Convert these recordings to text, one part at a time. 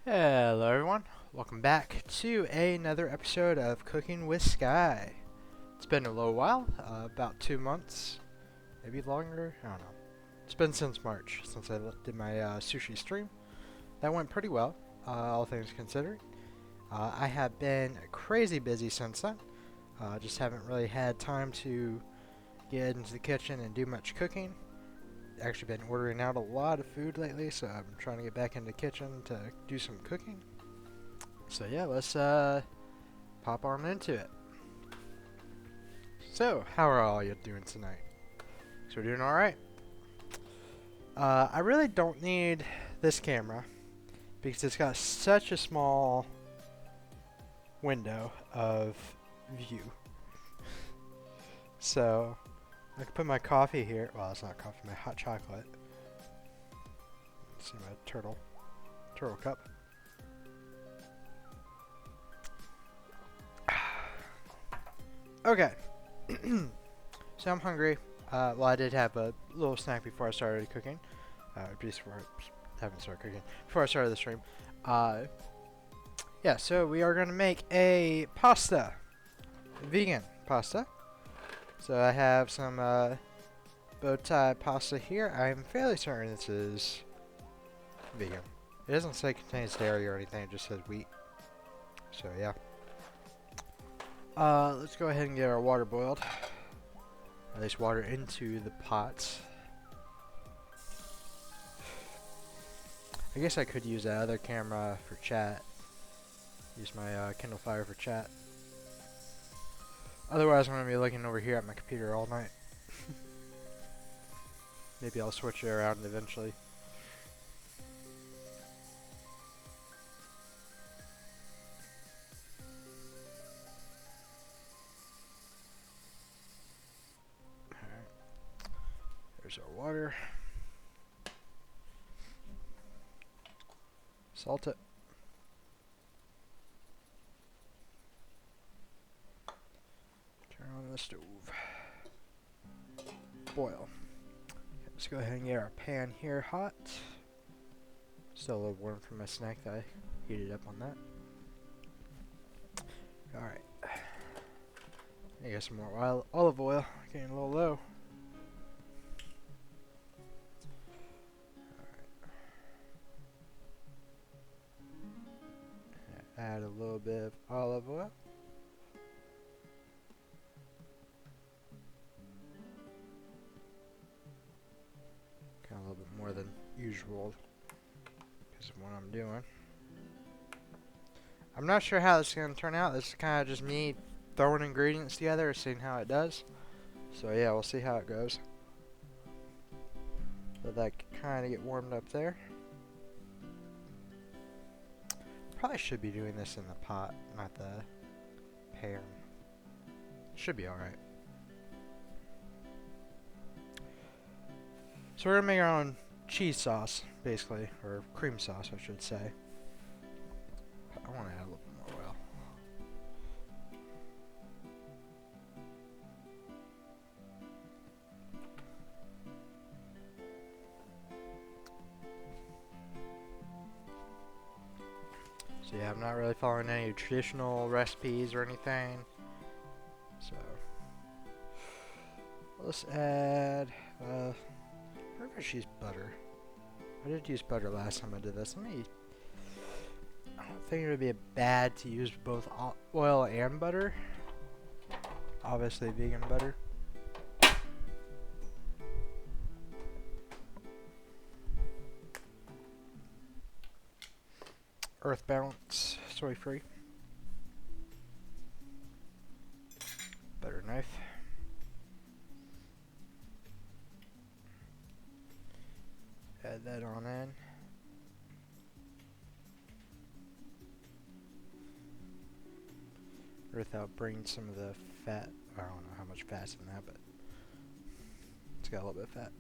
Hello everyone, welcome back to another episode of Cooking with Sky. It's been a little while, about 2 months, maybe longer, I don't know. It's been since March, since I did my sushi stream. That went pretty well, all things considered. I have been crazy busy since then, just haven't really had time to get into the kitchen and do much cooking. Actually been ordering out a lot of food lately, so I'm trying to get back in the kitchen to do some cooking. So yeah, let's pop on into it. So, how are all you doing tonight? So we're doing alright. I really don't need this camera because it's got such a small window of view. So I can put my coffee here. Well, it's not coffee, my hot chocolate. Let's see my turtle cup. Okay. So I'm hungry. Well, I did have a little snack before I started cooking. Before I haven't started cooking. Before I started the stream. Yeah, so we are going to make a pasta. Vegan pasta. So I have some bow tie pasta here. I'm fairly certain this is vegan. It doesn't say it contains dairy or anything, it just says wheat. So yeah. Let's go ahead and get our water boiled. At least water into the pots. I guess I could use that other camera for chat. Use my Kindle Fire for chat. Otherwise, I'm going to be looking over here at my computer all night. Maybe I'll switch it around eventually. Alright. There's our water. Salt it. Turn on the stove. Boil. Okay, let's go ahead and get our pan here hot. Still a little warm from my snack that I heated up on that. Alright. I got some more olive oil. Getting a little low. Add a little bit of olive oil. Kind of a little bit more than usual because of what I'm doing. I'm not sure how this is going to turn out. This is kind of just me throwing ingredients together and seeing how it does. So yeah, we'll see how it goes. Let that kind of get warmed up there. Probably should be doing this in the pot, not the pan. Should be alright. So we're gonna make our own cheese sauce, basically, or cream sauce, I should say. I want to add a little bit more oil. So yeah, I'm not really following any traditional recipes or anything. So let's add. I wonder if I should use butter. I did use butter last time I did this. I don't think it would be bad to use both oil and butter. Obviously vegan butter. Earth Balance, soy free. Butter knife. Add that on in. Without bringing some of the fat. I don't know how much fat's in that, but it's got a little bit of fat.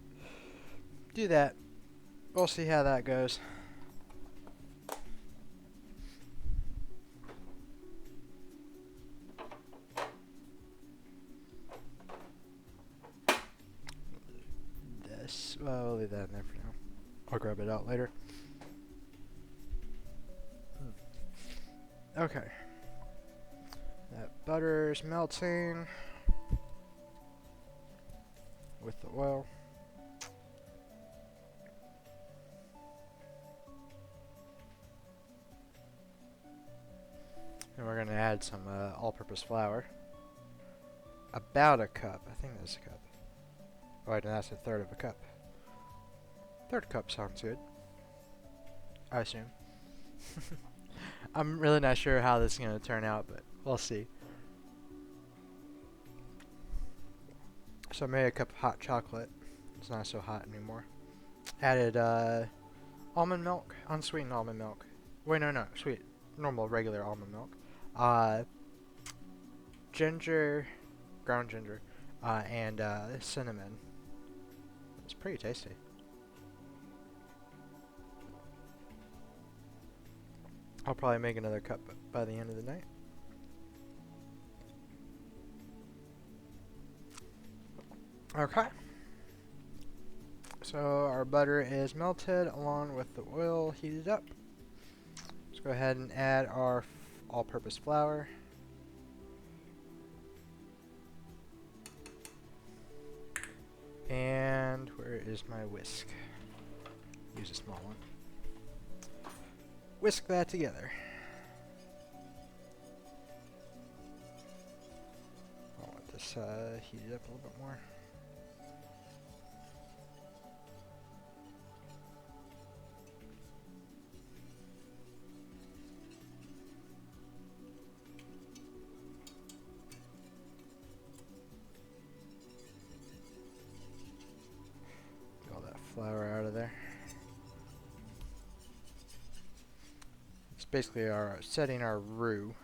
Do that. We'll see how that goes. Well, I'll leave that in there for now. I'll grab it out later. Okay. That butter is melting with the oil. And we're going to add some all-purpose flour. About a cup. I think that's a cup. Oh, wait, that's a third of a cup. Third cup sounds good. I assume. I'm really not sure how this is going to turn out, but we'll see. So I made a cup of hot chocolate. It's not so hot anymore. Added almond milk, unsweetened almond milk. Wait, no, sweet. Normal, regular almond milk. Ginger, ground ginger, and cinnamon. It's pretty tasty. I'll probably make another cup by the end of the night. Okay. So our butter is melted along with the oil heated up. Let's go ahead and add our all-purpose flour. And where is my whisk? Use a small one. Whisk that together. I want this heated up a little bit more. Get all that flour out of there. It's basically our setting our roux.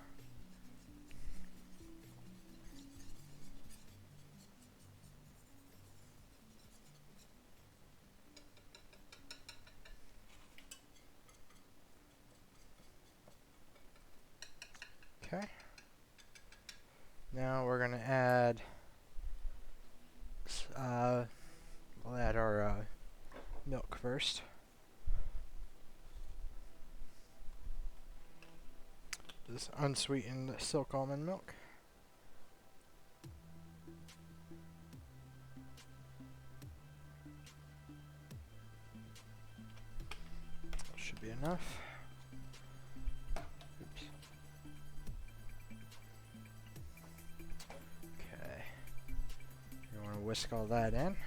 Okay. Now we're gonna add. We'll add our milk first. This unsweetened silk almond milk. Should be enough. Oops. Okay. You want to whisk all that in.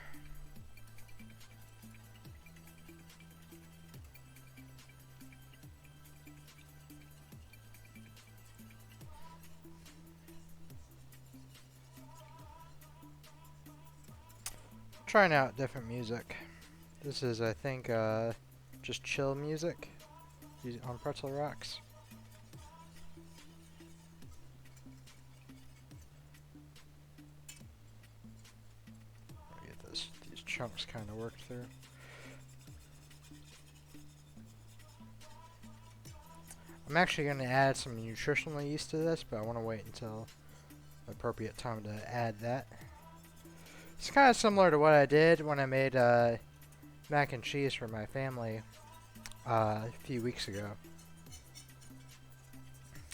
Trying out different music. This is, I think, just chill music on Pretzel Rocks. Get these chunks kind of worked through. I'm actually going to add some nutritional yeast to this, but I want to wait until the appropriate time to add that. It's kind of similar to what I did when I made mac and cheese for my family a few weeks ago.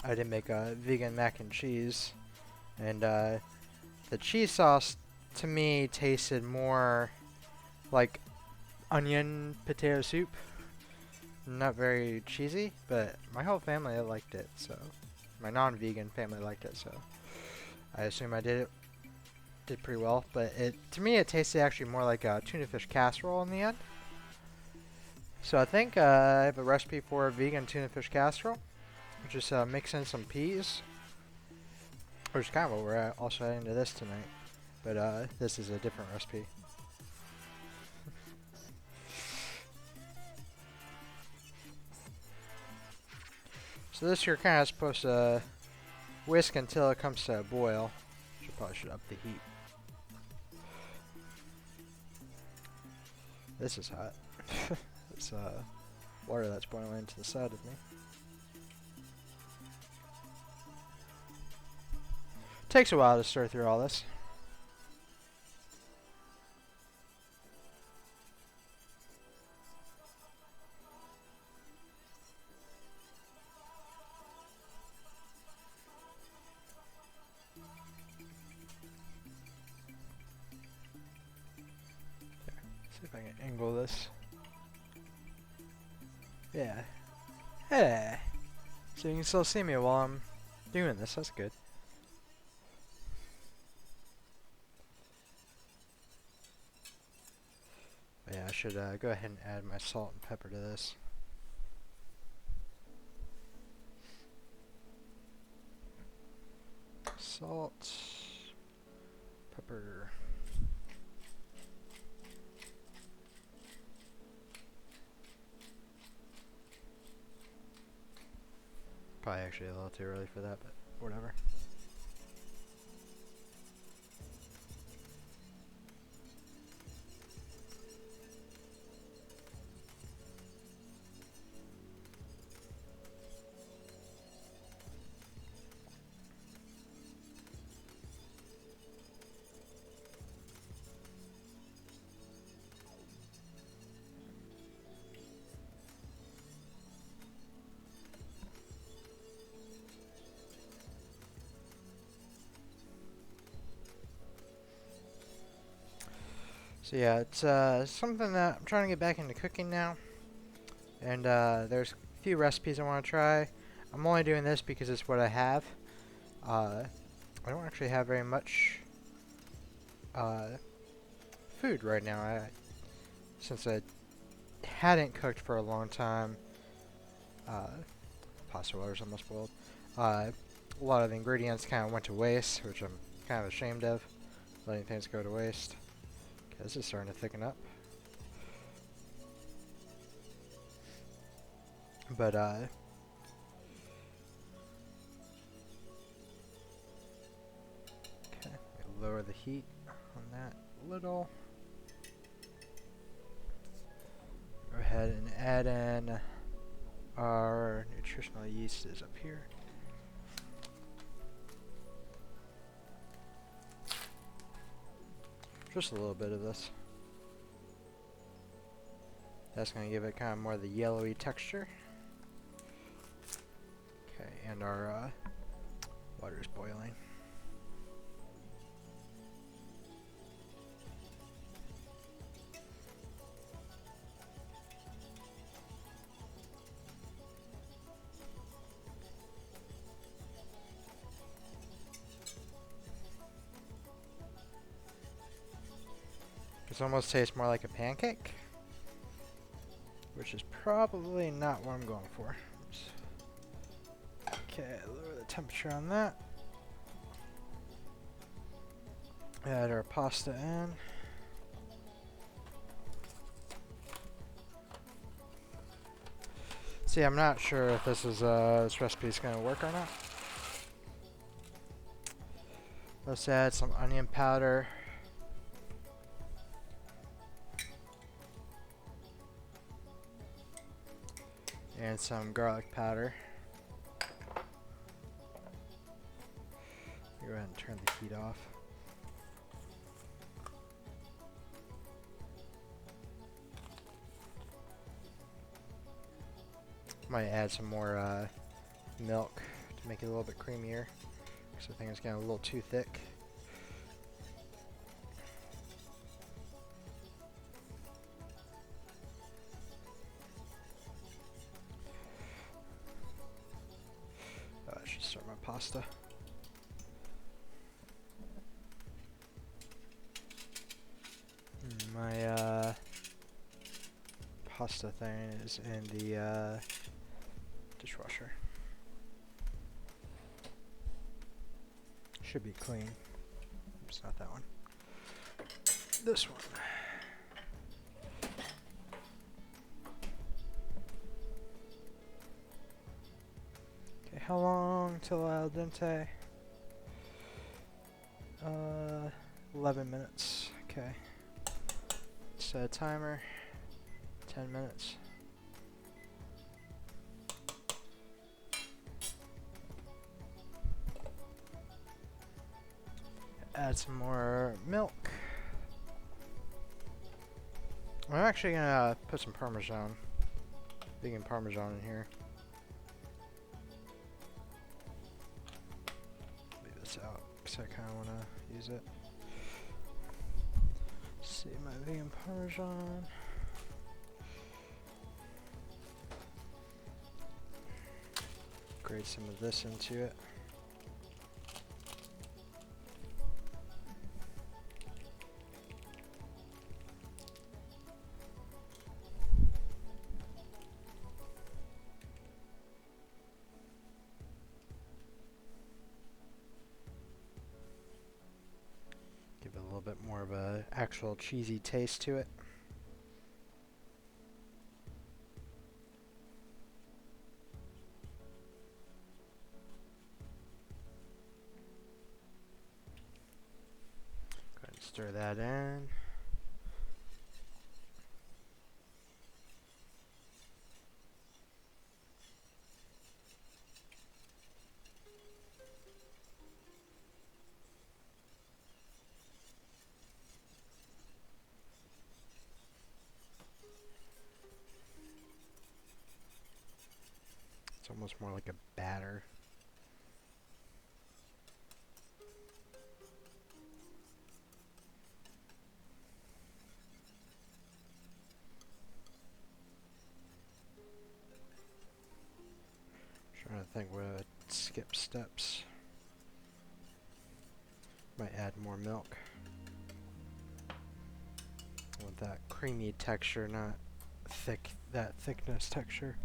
I did make a vegan mac and cheese, and the cheese sauce to me tasted more like onion potato soup. Not very cheesy, but my whole family liked it, so my non-vegan family liked it, so I assume I did pretty well. But to me it tasted actually more like a tuna fish casserole in the end. So I think I have a recipe for a vegan tuna fish casserole. Just mix in some peas, which is kind of what we're also adding to this tonight, but this is a different recipe. So this you're kind of supposed to whisk until it comes to a boil. Probably should up the heat. This is hot. It's water that's boiling to the side of me. Takes a while to stir through all this. this. Yeah. Hey. So you can still see me while I'm doing this. That's good. But yeah, I should go ahead and add my salt and pepper to this. Salt, pepper. Probably actually a little too early for that, but whatever. So yeah, it's something that I'm trying to get back into cooking now, and there's a few recipes I want to try. I'm only doing this because it's what I have. I don't actually have very much food right now. Since I hadn't cooked for a long time, pasta water's almost boiled. A lot of the ingredients kind of went to waste, which I'm kind of ashamed of, letting things go to waste. Okay, this is starting to thicken up. But okay, lower the heat on that a little. Go ahead and add in our nutritional yeast is up here. Just a little bit of this. That's going to give it kind of more of the yellowy texture. Okay, and our water is boiling. This almost tastes more like a pancake, which is probably not what I'm going for. Oops. Okay, lower the temperature on that. Add our pasta in. See, I'm not sure if this recipe is going to work or not. Let's add some onion powder. And some garlic powder. Go ahead and turn the heat off. Might add some more milk to make it a little bit creamier, because I think it's getting a little too thick. I should start my pasta. My pasta thing is in the dishwasher. Should be clean. Oops, not that one. This one. Okay, how long till al dente? 11 minutes. Okay. Set a timer. 10 minutes. Add some more milk. I'm actually gonna put some Parmesan, vegan Parmesan in here. Leave this out because I kind of want to use it. See my vegan Parmesan. Grate some of this into it. Give it a little bit more of a actual cheesy taste to it. Go ahead and stir that in. It's almost more like a batter. Trying to think where I'd skip steps. Might add more milk. I want that creamy texture, not that thickness texture.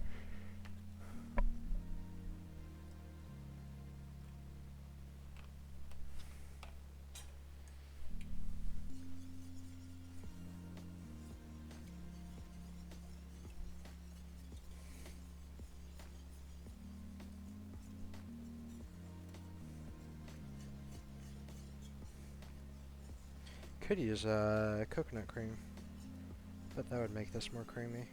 Could use coconut cream, but that would make this more creamy.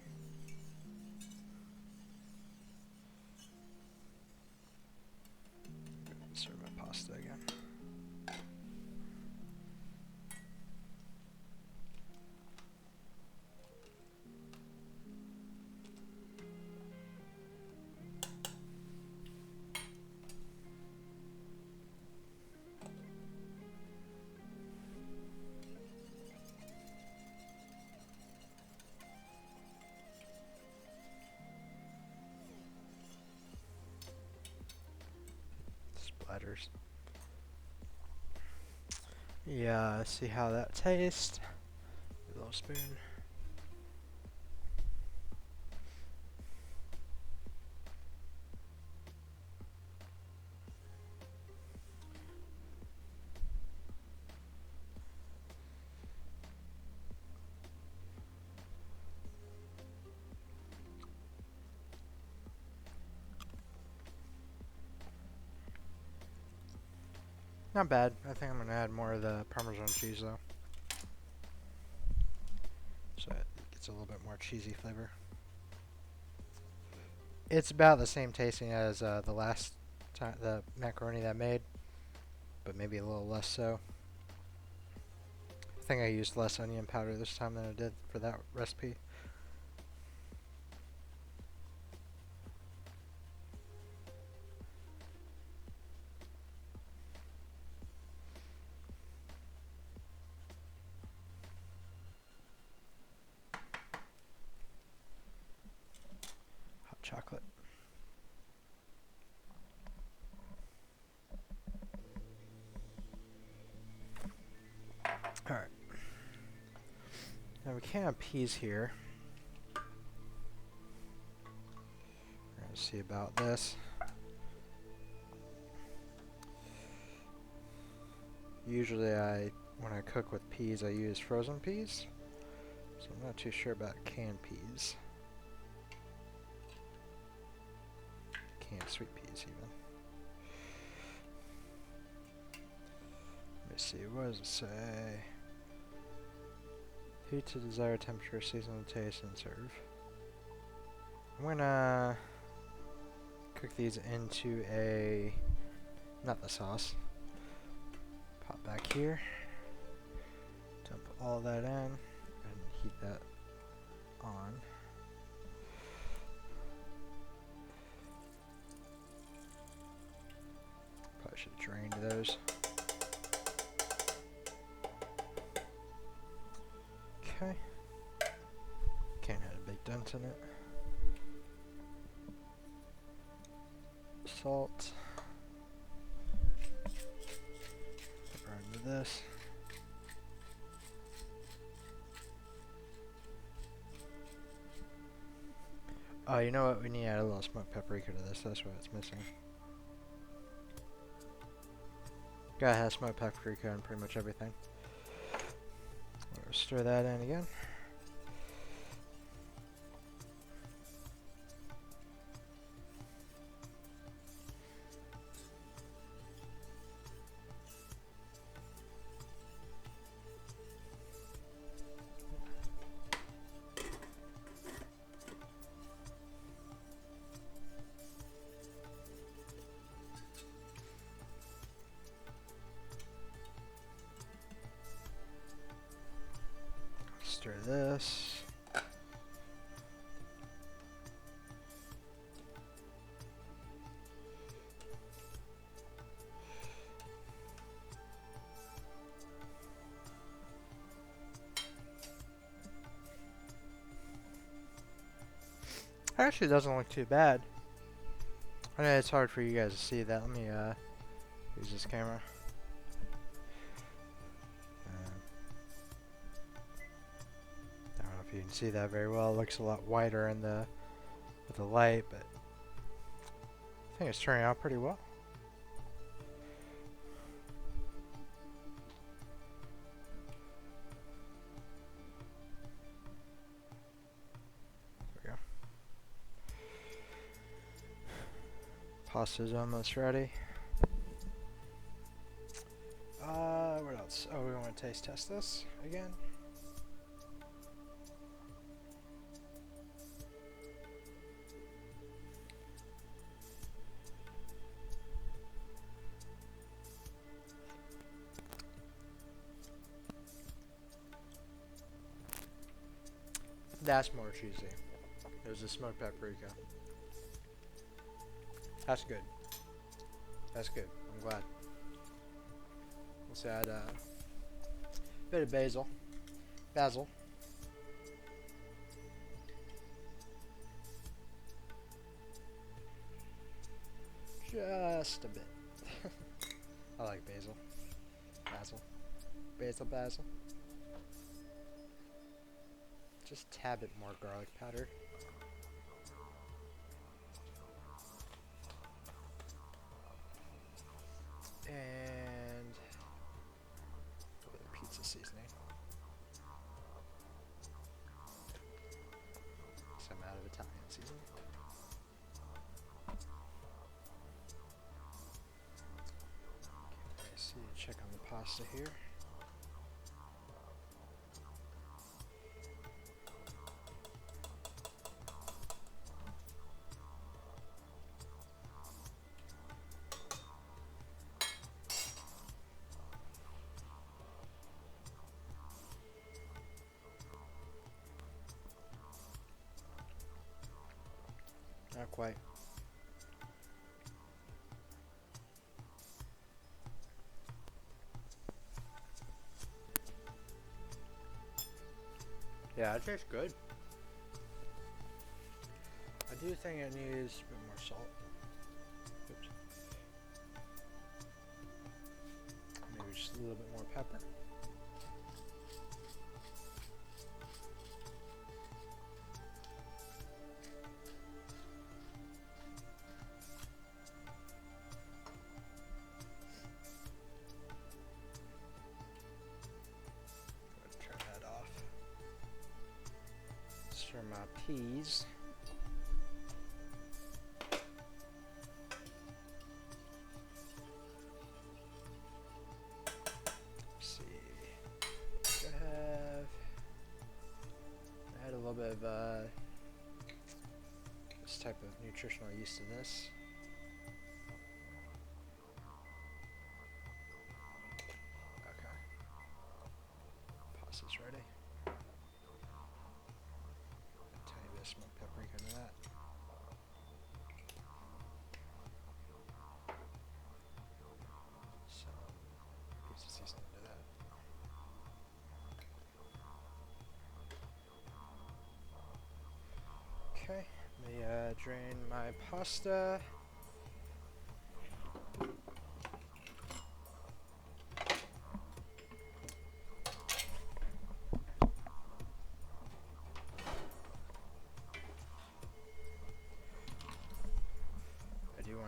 Serve my pasta again. Splatters. Yeah, see how that tastes. A little spoon. Not bad. I think I'm gonna add more of the Parmesan cheese though, so it gets a little bit more cheesy flavor. It's about the same tasting as the last time the macaroni that I made, but maybe a little less so. I think I used less onion powder this time than I did for that recipe. Hot chocolate. Alright. Now we can have peas here. We're gonna see about this. Usually when I cook with peas, I use frozen peas. So I'm not too sure about canned peas. Canned sweet peas even. Let me see, what does it say? Heat to desired temperature, season to taste, and serve. I'm gonna cook these into not the sauce. Pop back here. Dump all that in and heat that on. Probably should have drained those. Okay. Can have a big dent in it. salt. Pepper into this. Oh, you know what? We need to add a little smoked paprika to this. That's what it's missing. Gotta have smoked paprika in pretty much everything. We'll stir that in again. Stir this. Actually, doesn't look too bad. I know it's hard for you guys to see that. Let me use this camera. I don't know if you can see that very well. It looks a lot whiter in the with the light, but I think it's turning out pretty well. There we go. Pasta's almost ready. What else? Oh, we want to taste test this again. That's more cheesy. There's a smoked paprika. That's good. That's good. I'm glad. Let's add a bit of basil. Just a bit. I like basil. Basil. Just a tad bit more garlic powder. And a little pizza seasoning. Some out of Italian seasoning. Okay, let's see, check on the pasta here. Not quite. Yeah, it tastes good. I do think it needs a bit more salt. Oops. Maybe just a little bit more pepper. Turn that off. Stir my peas. Add a little bit of this type of nutritional yeast to this. Okay. Pasta's ready. A tiny bit of smoked paprika into that. Some pizza seasoning into that. Okay, let me drain my pasta.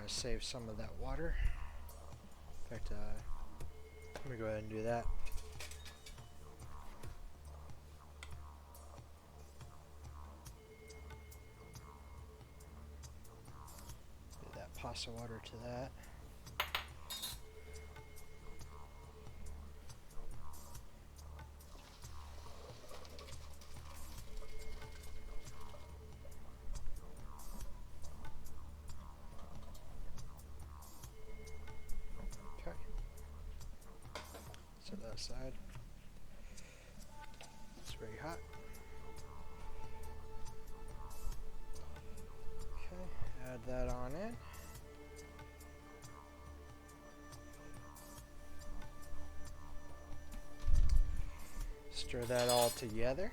want to save some of that water. In fact, let me go ahead and do that. Do that pasta water to that. Set that aside. It's very hot. Okay, add that on in. Stir that all together.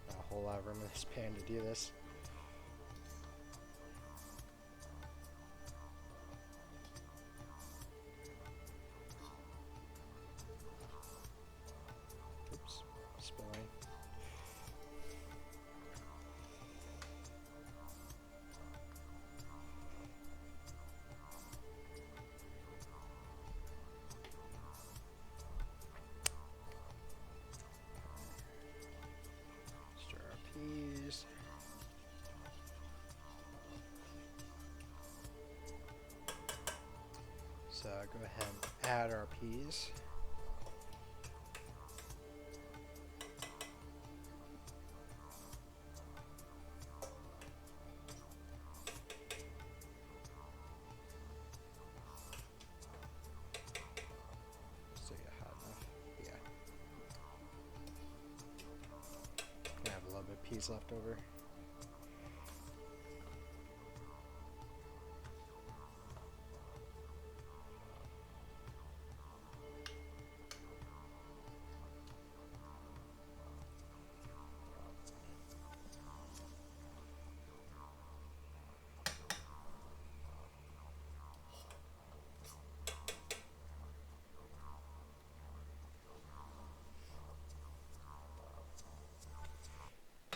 A whole lot of room in this pan to do this. Oops, spilling. Stir our peas. So go ahead and add our peas. Still get hot enough. Yeah. I have a little bit of peas left over.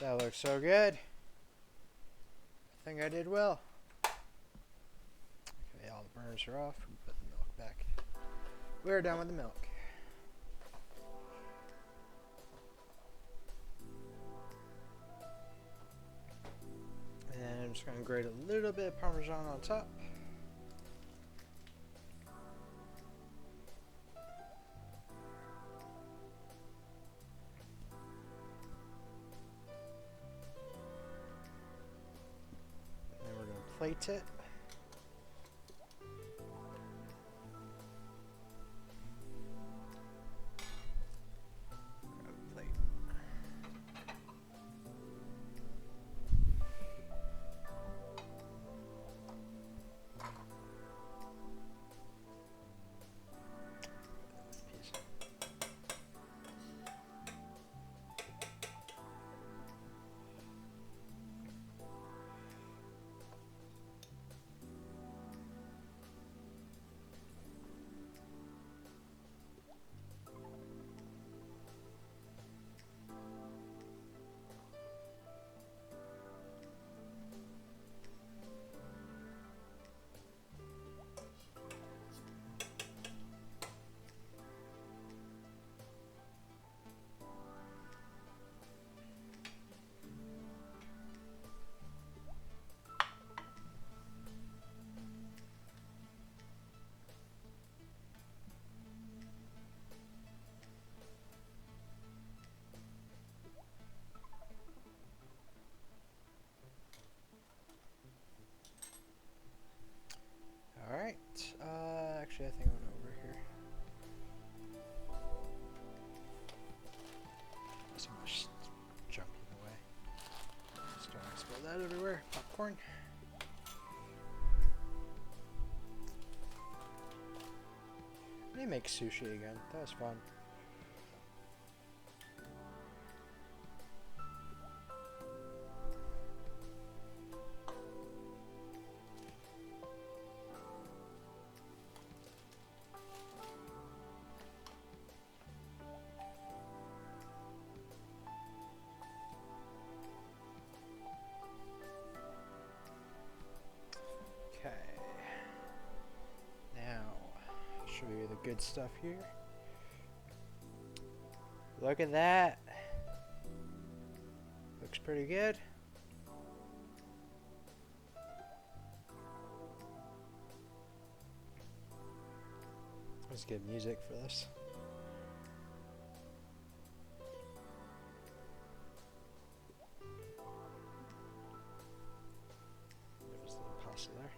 That looks so good. I think I did well. Okay, all the burners are off. We put the milk back. We're done with the milk. And I'm just going to grate a little bit of Parmesan on top. Plate it. Grab a plate. Piece. Alright, actually I think I went over here. So much junk in the way. Just don't want to spill that everywhere. Popcorn. I need to make sushi again. That was fun. the good stuff here. Look at that. Looks pretty good. Let's get music for this. There's the pasta there.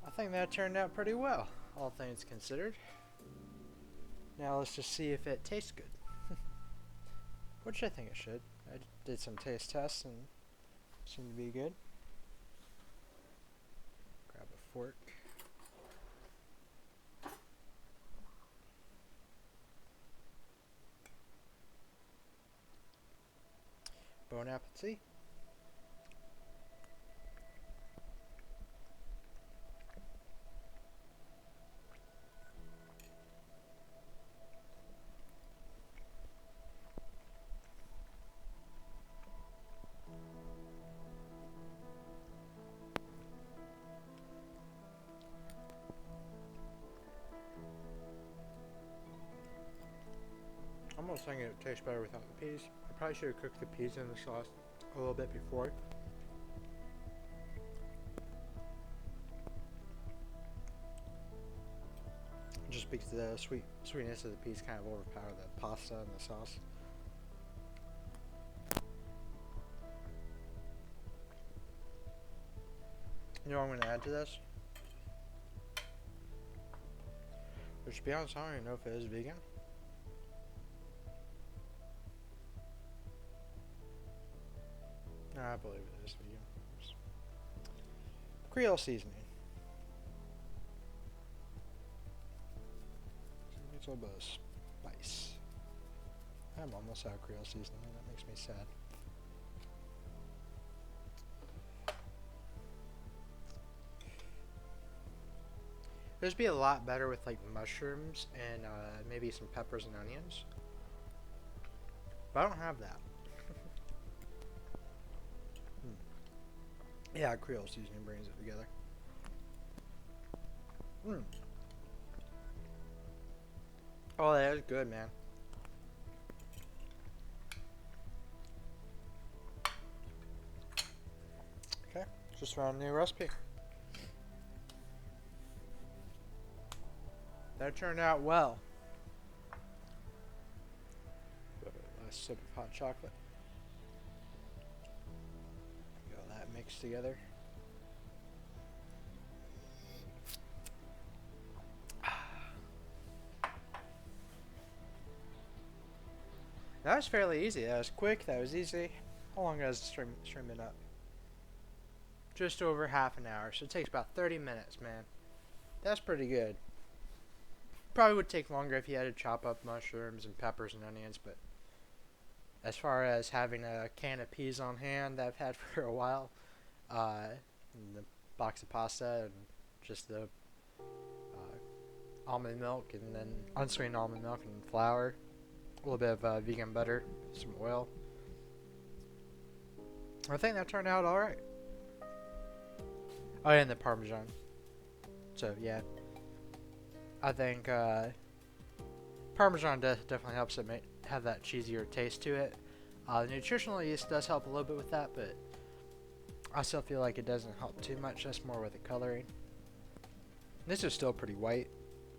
I think that turned out pretty well, all things considered. Now let's just see if it tastes good. Which I think it should. I did some taste tests and seemed to be good. Grab a fork. Bon appetit. I'm almost thinking it would taste better without the peas. I probably should have cooked the peas in the sauce a little bit before. Just because the sweetness of the peas kind of overpower the pasta and the sauce. You know what I'm going to add to this? Which, to be honest, I don't even know if it is vegan. No, I believe it is vegan. Creole seasoning. It's a little bit of spice. I'm almost out of Creole seasoning. That makes me sad. This would be a lot better with like mushrooms and maybe some peppers and onions. But I don't have that. Yeah, Creole seasoning brings it together. Oh, that is good, man. Okay, just found a new recipe. That turned out well. A sip of hot chocolate. Get all that mixed together. That was fairly easy. That was quick. That was easy. How long has the stream been up? Just over half an hour. So it takes about 30 minutes, man. That's pretty good. Probably would take longer if you had to chop up mushrooms and peppers and onions, but as far as having a can of peas on hand that I've had for a while, and the box of pasta and just the almond milk and then unsweetened almond milk and flour, a little bit of vegan butter, some oil. I think that turned out alright. Oh, yeah, and the Parmesan. So, yeah. I think Parmesan definitely helps it have that cheesier taste to it. The nutritional yeast does help a little bit with that, but I still feel like it doesn't help too much. That's more with the coloring. This is still pretty white,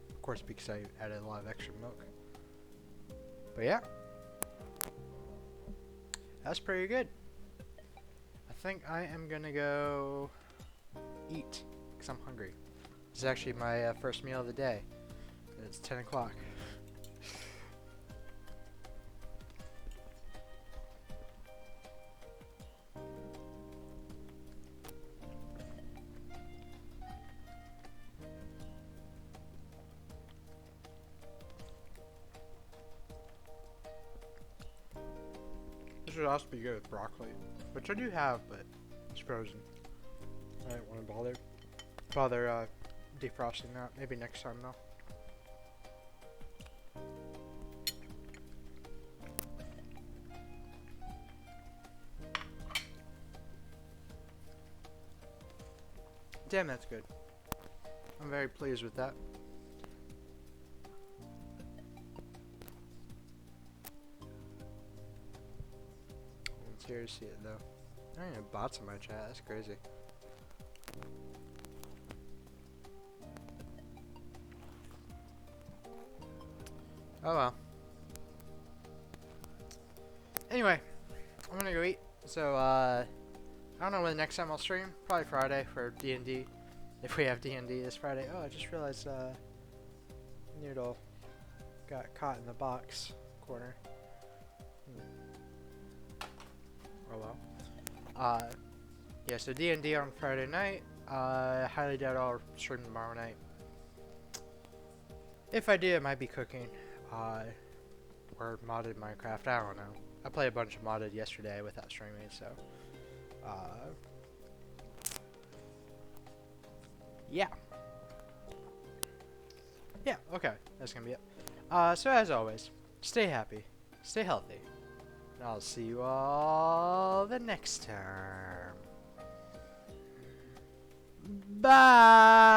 of course, because I added a lot of extra milk. But yeah, that's pretty good. I think I am gonna go eat because I'm hungry. This is actually my first meal of the day. It's 10 o'clock. This would also be good with broccoli, which I do have, but it's frozen. I didn't want to bother defrosting that. Maybe next time though. Damn, that's good. I'm very pleased with that. here to see it though. I don't even have bots in my chat. That's crazy. Oh well. Anyway, I'm gonna go eat. So I don't know when the next time I'll stream. Probably Friday for D&D. If we have D&D this Friday. Oh, I just realized Noodle got caught in the box corner. Oh well. Yeah, so D&D on Friday night. Highly doubt I'll stream tomorrow night. If I do, it might be cooking. Or modded Minecraft. I don't know. I played a bunch of modded yesterday without streaming, so. Yeah. Yeah, okay. That's gonna be it. So as always, stay happy, stay healthy, and I'll see you all the next time. Bye!